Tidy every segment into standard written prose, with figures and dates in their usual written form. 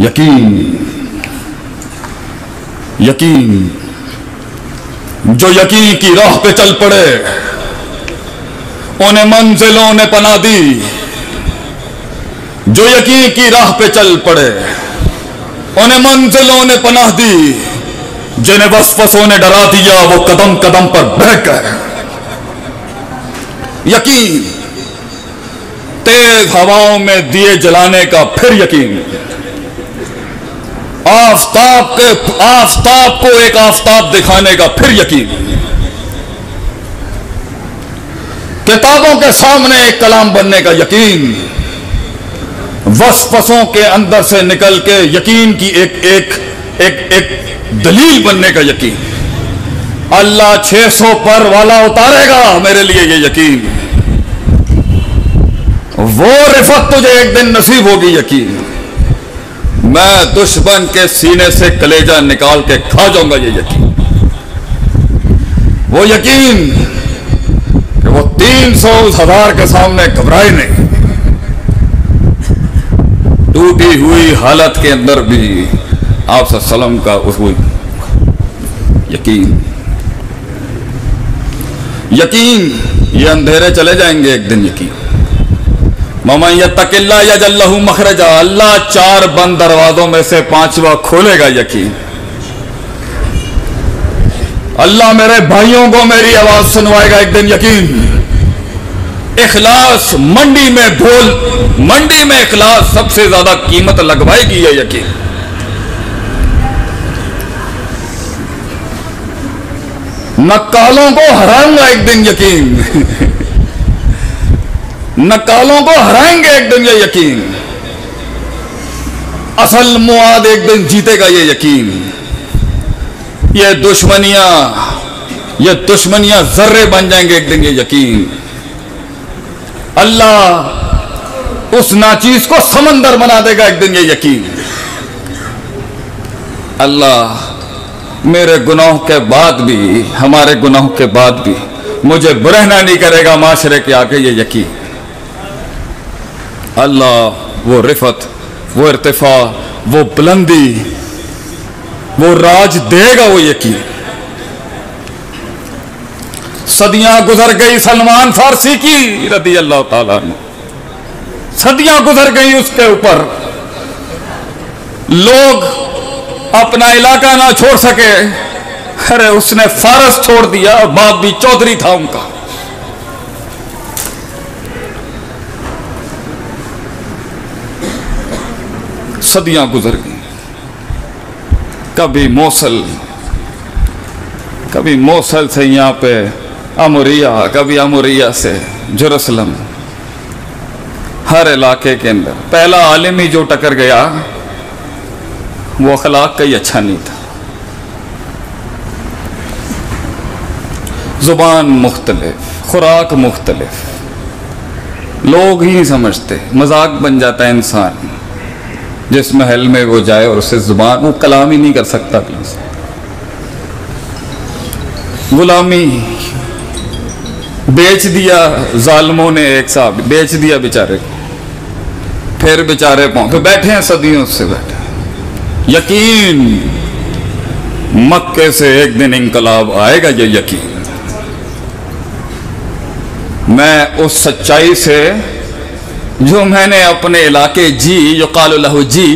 यकीन, यकीन, जो यकीन की राह पे चल पड़े उन्हें मंजिलों ने पनाह दी। जो यकीन की राह पे चल पड़े उन्हें मंजिलों ने पनाह दी। जिन्हें वसवसों ने डरा दिया वो कदम कदम पर बहकर। यकीन, तेज हवाओं में दिए जलाने का फिर यकीन। आफताब को एक आफताब दिखाने का फिर यकीन। किताबों के सामने एक कलाम बनने का यकीन। वसवसों के अंदर से निकल के यकीन की एक दलील बनने का यकीन। अल्लाह 600 पर वाला उतारेगा मेरे लिए ये यकीन। वो रिफत तुझे एक दिन नसीब होगी यकीन। मैं दुश्मन के सीने से कलेजा निकाल के खा जाऊंगा ये यकीन। वो यकीन कि वो 300,000 के सामने घबराए नहीं। टूटी हुई हालत के अंदर भी आप सल्लम का उस यकीन। यकीन, ये अंधेरे चले जाएंगे एक दिन। यकीन, ममन यत्तकिल्लाह यजअल लहू मखरजा, अल्लाह 4 बंद दरवाजों में से 5वां खोलेगा। यकीन, अल्लाह मेरे भाइयों को मेरी आवाज सुनवाएगा एक दिन। यकीन, इखलास मंडी में इखलास सबसे ज्यादा कीमत लगवाएगी ये यकीन। नक्कालों को हराऊंगा एक दिन। यकीन, नक्कालों को हराएंगे एक दिन ये यकीन। असल मुआद एक दिन जीतेगा ये यकीन। ये दुश्मनियां जर्रे बन जाएंगे एक दिन ये यकीन। अल्लाह उस नाचीज को समंदर बना देगा एक दिन ये यकीन। अल्लाह मेरे गुनाहों के बाद भी, हमारे गुनाहों के बाद भी मुझे बुरहना नहीं करेगा माशरे के आगे ये यकीन। अल्लाह वो रिफत, वो इर्तिफा, वो बुलंदी, वो राज देगा वो यकीन। सदियां गुजर गई सलमान फारसी की रदी अल्लाह ताला ने, सदियां गुजर गई उसके ऊपर। लोग अपना इलाका ना छोड़ सके। अरे उसने फारस छोड़ दिया, बाप भी चौधरी था उनका। सदियां गुजर गई। कभी मौसल से यहां पे अमुरिया, कभी अमुरिया से जेरूसलम। हर इलाके के अंदर पहला आलिम ही जो टकर गया वो अखलाक का ही अच्छा नहीं था। जुबान मुख्तलिफ, खुराक मुख्तलिफ, लोग ही नहीं समझते। मजाक बन जाता है इंसान जिस महल में वो जाए और उससे जुबान, वो कलाम ही नहीं कर सकता। गुलामी बेच दिया जालिमों ने, एक साहब बेच दिया बेचारे को। फिर बेचारे तो बैठे हैं सदियों से बैठे। यकीन, मक्के से एक दिन इंकलाब आएगा ये यकीन। मैं उस सच्चाई से जो मैंने अपने इलाके जो कालू लहू जी,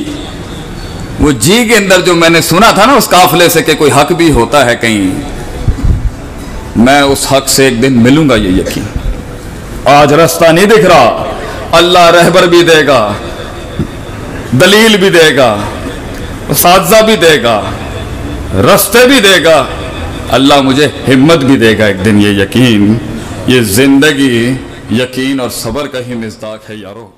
वो जी के अंदर जो मैंने सुना था ना उस काफले से कि कोई हक भी होता है कहीं, मैं उस हक से एक दिन मिलूंगा ये यकीन। आज रास्ता नहीं दिख रहा, अल्लाह रहबर भी देगा, दलील भी देगा, साजा भी देगा, रास्ते भी देगा। अल्लाह मुझे हिम्मत भी देगा एक दिन ये यकीन। ये जिंदगी यकीन और सब्र का ही मिज़दाक है यारो।